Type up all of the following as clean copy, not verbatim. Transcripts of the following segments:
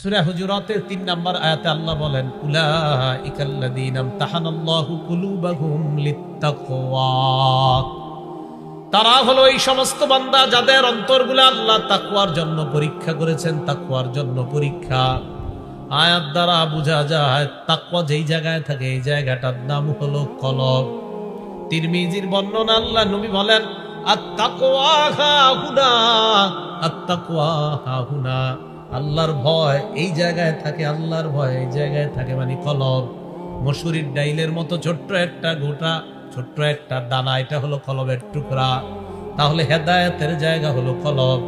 সূরা হুজুরাতের ৩ নম্বর আয়াতে আল্লাহ বলেন, উলাইকাল্লাযীনা ইমতাহানাল্লাহু কুলুবাহুম লিত্তাকওয়া। তারা হলো এই সমস্ত বান্দা যাদের অন্তরগুলো আল্লাহ তাকওয়ার জন্য পরীক্ষা করেছেন। তাকওয়ার জন্য পরীক্ষা আয়াত দ্বারা বোঝা যায় তাকওয়া যেই জায়গায় থাকে এই জায়গাটার নাম হলো কলব। তিরমিজির বর্ণনা, আল্লাহ নবী বলেন, আত-তাকওয়া হাহুনা, আত-তাকওয়া হাহুনা। আল্লাহর ভয় এই জায়গায় থাকে, আল্লাহর ভয় এই জায়গায় থাকে, মানে কলব। মসুরির ডাইলের মতো ছোট্ট একটা গোটা, ছোট্ট একটা দানা, এটা হলো কলবের টুকরা। তাহলে হেদায়েতের জায়গা হলো কলব,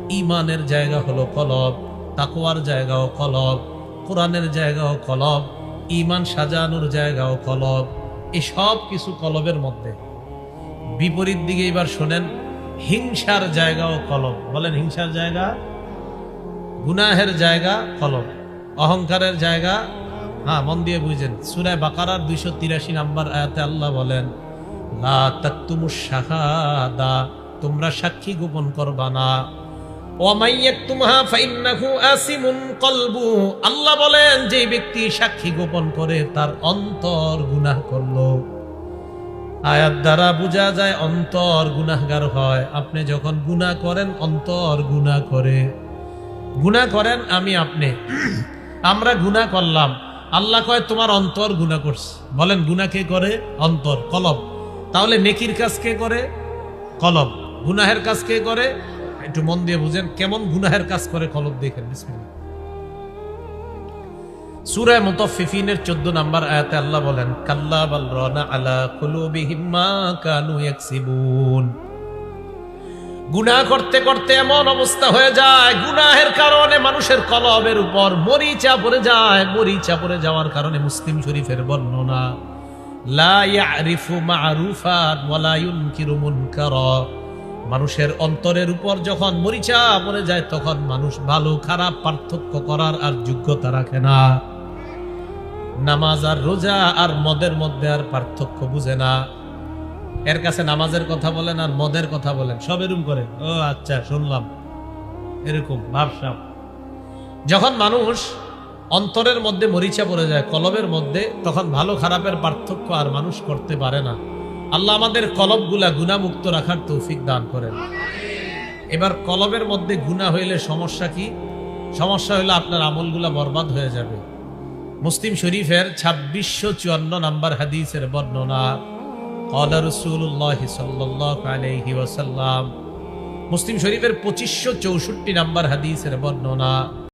ঈমানের জায়গা হলো কলব, তাকওয়ার জায়গাও কলব, কোরআনের জায়গাও কলব, ঈমান সাজানোর জায়গাও কলব। এই সব কিছু কলবের মধ্যে। বিপরীত দিকে এবার শোনেন, হিংসার জায়গাও কলব। বলেন, হিংসার জায়গা, গুনাহের জায়গা কলব, অহংকারের জায়গা। হ্যাঁ, মন দিয়ে বুঝেন। সূরা বাকারার 283 নম্বর আয়াতে আল্লাহ বলেন, লা তাকতুমুশ শাহাদা, তোমরা সাক্ষী গোপন করবা না। ওয়া মাইয়াকতুমহা ফাইন্নাহু আসিমুন কলবু, আল্লাহ বলেন যে ব্যক্তি সাক্ষী গোপন করে তার অন্তর গুনাহ করলো। আয়াত দ্বারা বোঝা যায় অন্তর গুনাহগার হয়। আপনি যখন গুনাহ করেন, অন্তর গুনাহ করে। গুনাহ করেন আমি আপনি, আমরা গুনাহ করলাম, আল্লাহ কয় তোমার অন্তর গুনাহ করছে। বলেন, গুনাহ কে করে? অন্তর, কলব। তাহলে নেকির কাজ কে করে? কলব। গুনাহের কাজ কে করে? একটু মন দিয়ে বুঝেন কেমন গুনাহের কাজ করে কলব, দেখেন। বিসমিল্লাহ। সূরা মুতাফফিফিনের 14 নম্বর আয়াতে আল্লাহ বলেন, কাল্লা বাল রানা আলা কুলুবিহিম মা কানু ইয়াকসিবুন। গুনাহ করতে করতে এমন অবস্থা হয়ে যায়, গুনাহের কারণে মানুষের কলবের উপর মরিচা পড়ে যায়। মরিচা পড়ে যাওয়ার কারণে মুসলিম শরীফের বর্ণনা, লা ইয়ারিফু মা'রুফান ওয়া লা ইউনকিরু মুনকারা। মানুষের অন্তরের উপর যখন মরিচা পড়ে যায়, তখন মানুষ ভালো খারাপ পার্থক্য করার আর যোগ্যতা রাখে না। নামাজ আর রোজা আর মদের মধ্যে আর পার্থক্য বুঝে না। এর কাছে নামাজের কথা বলেন আর মদের কথা বলেন, সব এরকম করে, ও আচ্ছা শুনলাম, এরকম ভাবসাব। যখন মানুষ অন্তরের মধ্যে মরিচা পড়ে যায়, কলবের মধ্যে, তখন ভালো খারাপের পার্থক্য আর মানুষ করতে পারে না। আল্লাহ আমাদের কলবগুলা গুনাহমুক্ত রাখার তৌফিক দান করেন। এবার কলবের মধ্যে গুনাহ হইলে সমস্যা কি? সমস্যা হইলে আপনার আমলগুলা বরবাদ হয়ে যাবে। মুসলিম শরীফের 2654 নম্বর হাদিসের বর্ণনা, ক্বালা রাসূলুল্লাহ সাল্লাল্লাহু আলাইহি ওয়াসাল্লাম। মুসলিম শরীফের 2564 নম্বর হাদিসের বর্ণনা।